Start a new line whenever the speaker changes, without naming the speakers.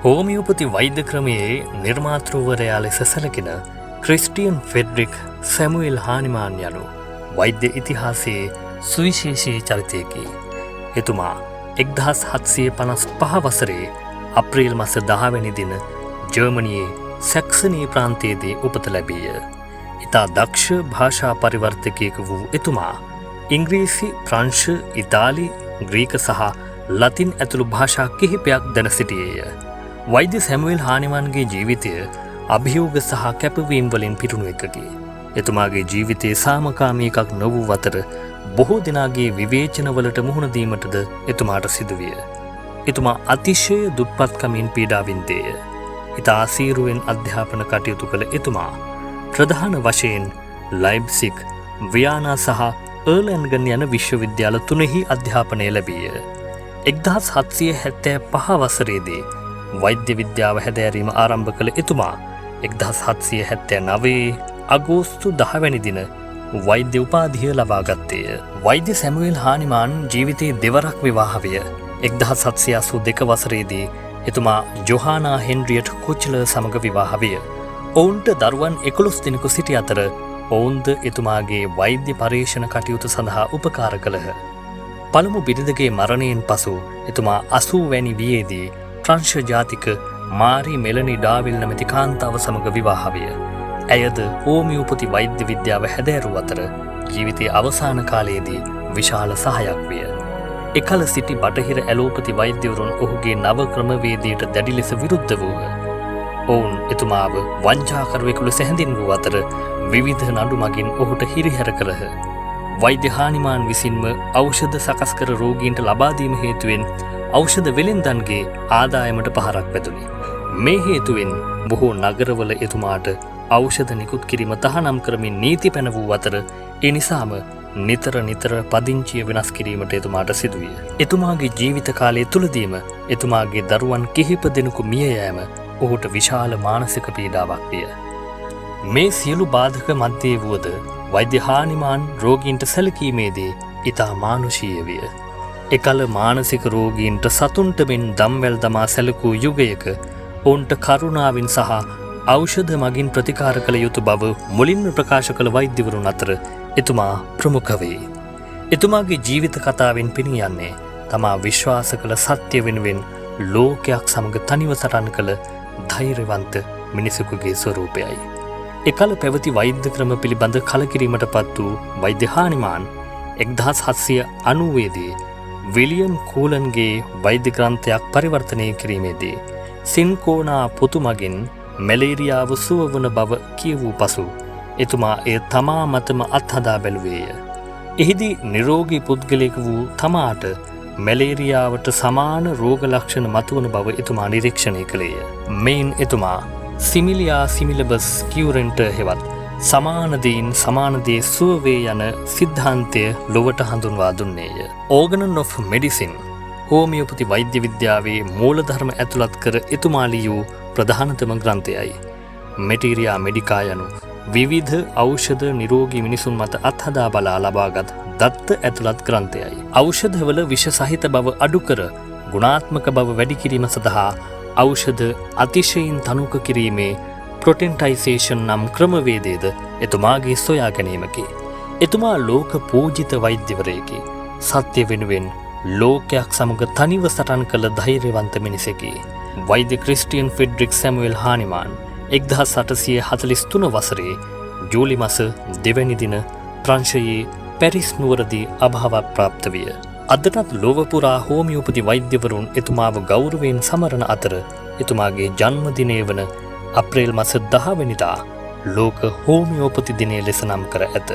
හෝමියෝපති වෛද්‍ය ක්‍රමයේ නිර්මාතෘවරයා ලෙස සැලකෙන ක්‍රිස්ටියන් ෆෙඩරික් සැමුවෙල් හානිමාන් යනු වෛද්‍ය ඉතිහාසයේ සුවිශේෂී චරිතයකි. එතුමා 1755 වසරේ අප්‍රේල් මාස 10 වෙනි දින ජර්මනියේ සැක්සනී ප්‍රාන්තයේදී උපත ලැබීය. ඉතා දක්ෂ භාෂා පරිවර්තකයෙකු වූ එතුමා ඉංග්‍රීසි, ප්‍රංශ, ඉතාලි, ග්‍රීක සහ ලතින් ඇතුළු භාෂා කිහිපයක් දැන සිටියේය. වෛද්‍ය සැමුවෙල් හානිමාන්ගේ ජීවිතය අභියෝග සහ කැපවීම් වලින් පිරුණු එකකි. එතුමාගේ ජීවිතයේ සාමකාමී එකක් නොවූ අතර බොහෝ දෙනාගේ විවේචනවලට මුහුණ දීමටද එතුමාට සිදුවිය. එතුමා අතිශය දුප්පත්කමින් පීඩා වින්දේය. ඉතා අසීරුවෙන් අධ්‍යාපන කටයුතු කළ එතුමා ප්‍රධාන වශයෙන් ලයිප්සිග්, වියානා සහ අර්ලන්ගන් යන විශ්වවිද්‍යාල තුනෙහි අධ්‍යාපනය ලැබීය. 1775 වසරේදී වෛද්‍ය විද්‍යාව හැදෑරීම ආරම්භ කළ එතුමා 1779 අගෝස්තු 10 වැනි දින වෛද්‍ය උපාධිය ලබා ගත්තේය. වෛද්‍ය සැමුවෙල් හානිමාන් ජීවිතයේ දෙවරක් විවාහ විය. 1782 වසරේදී එතුමා ජොහානා හෙන්රියට් කොච්ලර් සමග විවාහ විය. ඔවුන්ට දරුවන් 11 දෙනෙකු සිටි අතර ඔවුන්ද එතුමාගේ වෛද්‍ය පර්යේෂණ කටයුතු සඳහා උපකාර කළහ. පළමු බිරිඳගේ මරණයෙන් පසු එතුමා 80 වැනි වියේදී ප්‍රංශ ජාතික මාරි මෙලනි ඩාවිල් නැමැති කාන්තාව සමග විවාහ විය. ඇයද හෝමියෝපති වෛද්‍ය විද්‍යාව හැදෑරූ අතර ජීවිතයේ අවසාන කාලයේදී විශාල සහායක් විය. එකල සිටි බටහිර ඇලෝපති වෛද්‍යවරුන් ඔහුගේ නව ක්‍රමවේදයට දැඩි ලෙස විරුද්ධ වූහ. ඔවුන් එතුමාව වංචාකරුවෙකු ලෙස හැඳින්වූ අතර විවිධ නඩු මගින් ඔහුට හිරිහැර කළහ. වෛද්‍ය හානිමාන් විසින්ම ඖෂධ සකස් කර රෝගීන්ට ලබා දීම හේතුවෙන් ඖෂධ වෙළෙන්දන්ගේ ආදායමට පහරක් වැදුනි. මේ හේතුවෙන් බොහෝ නගරවල එතුමාට ඖෂධ නිකුත් කිරීම තහනම් කරමින් නීති පැන වූ අතර ඒ නිසාම නිතර පදිංචිය වෙනස් කිරීමට එතුමාට සිදුවිය. එතුමාගේ ජීවිත කාලය තුලදීම එතුමාගේ දරුවන් කිහිප දෙනෙකු මිය යෑම ඔහුට විශාල මානසික පීඩාවක් විය. මේ සියලු බාධක මැද්දේ වුවද වෛද්‍ය හානිමාන් රෝගීන්ට සැලකීමේදී ඉතා මානුෂීය විය. එකල මානසික රෝගීන්ට සතුන්ට මෙන් දම්වැල් දමා සැලකූ යුගයක ඔවුන්ට කරුණාවෙන් සහ ඖෂධ මගින් ප්‍රතිකාර කළ යුතු බව මුලින්ම ප්‍රකාශ කළ වෛද්‍යවරුන් අතර එතුමා ප්‍රමුඛ වේ. එතුමාගේ ජීවිත කතාවෙන් පෙනී යන්නේ තමා විශ්වාස කළ සත්‍ය වෙනුවෙන් ලෝකයක් සමග තනිව සටන් කළ ධෛර්යවන්ත මිනිසෙකුගේ ස්වරූපයයි. එකල පැවති වෛද්‍ය ක්‍රම පිළිබඳ කලකිරීමට පත් වූ වෛද්‍ය හානිමාන් 1790 දී විලියම් කූලන්ගේ වෛද්‍ය ග්‍රන්ථයක් පරිවර්තනය කිරීමේදී සින්කෝනා පොතු මගින් මැලේරියාව සුව වන බව කියවූ පසු එතුමා එය තමා මතම අත්හදා බැලුවේය. එහිදී නිරෝගී පුද්ගලයෙකු වූ තමාට මැලේරියාවට සමාන රෝග ලක්ෂණ මතුවන බව එතුමා නිරීක්ෂණය කළේය. මෙයින් එතුමා සිමිලියා සිමිලබස් කියුරෙන්ට හෙවත් සමානදීන් සමානදේ සුවවේ යන සිද්ධාන්තය ලොවට හඳුන්වා දුන්නේය. ඕගනන් ඔෆ් මෙඩිසින් හෝමියෝපති වෛද්‍ය විද්‍යාවේ මූලධර්ම ඇතුළත් කර එතුමා ලියූ ප්‍රධානතම ග්‍රන්ථයයි. මෙටීරියා මෙඩිකා යනු විවිධ ඖෂධ නිරෝගී මිනිසුන් මත අත්හදා බලා ලබාගත් දත්ත ඇතුළත් ග්‍රන්ථයයි. ඖෂධවල විෂ සහිත බව අඩු කර ගුණාත්මක බව වැඩි කිරීම සඳහා ඖෂධ අතිශයින් තනුක කිරීමේ ප්‍රොටෙන්ටයිසේෂන් නම් ක්‍රමවේදයද එතුමාගේ සොයා ගැනීමකි. එතුමා ලෝක පූජිත වෛද්‍යවරයෙකි. සත්‍ය වෙනුවෙන් ලෝකයක් සමග තනිව සටන් කළ ධෛර්යවන්ත මිනිසෙකි. වෛද්‍ය ක්‍රිස්ටියන් ෆෙඩරික් සැමුවෙල් හානිමාන් 1843 වසරේ ජූලි මාස 2 වැනි දින ප්‍රංශයේ පැරිස් නුවරදී අභාව ප්‍රාප්ත විය. අදටත් ලොව පුරා හෝමියෝපති වෛද්‍යවරුන් එතුමාව ගෞරවයෙන් සමරන අතර එතුමාගේ ජන්මදිනය වන අප්‍රේල් මාස 10 වෙනිදා ලෝක හෝමියෝපති දිනය ලෙස නම් කර ඇත.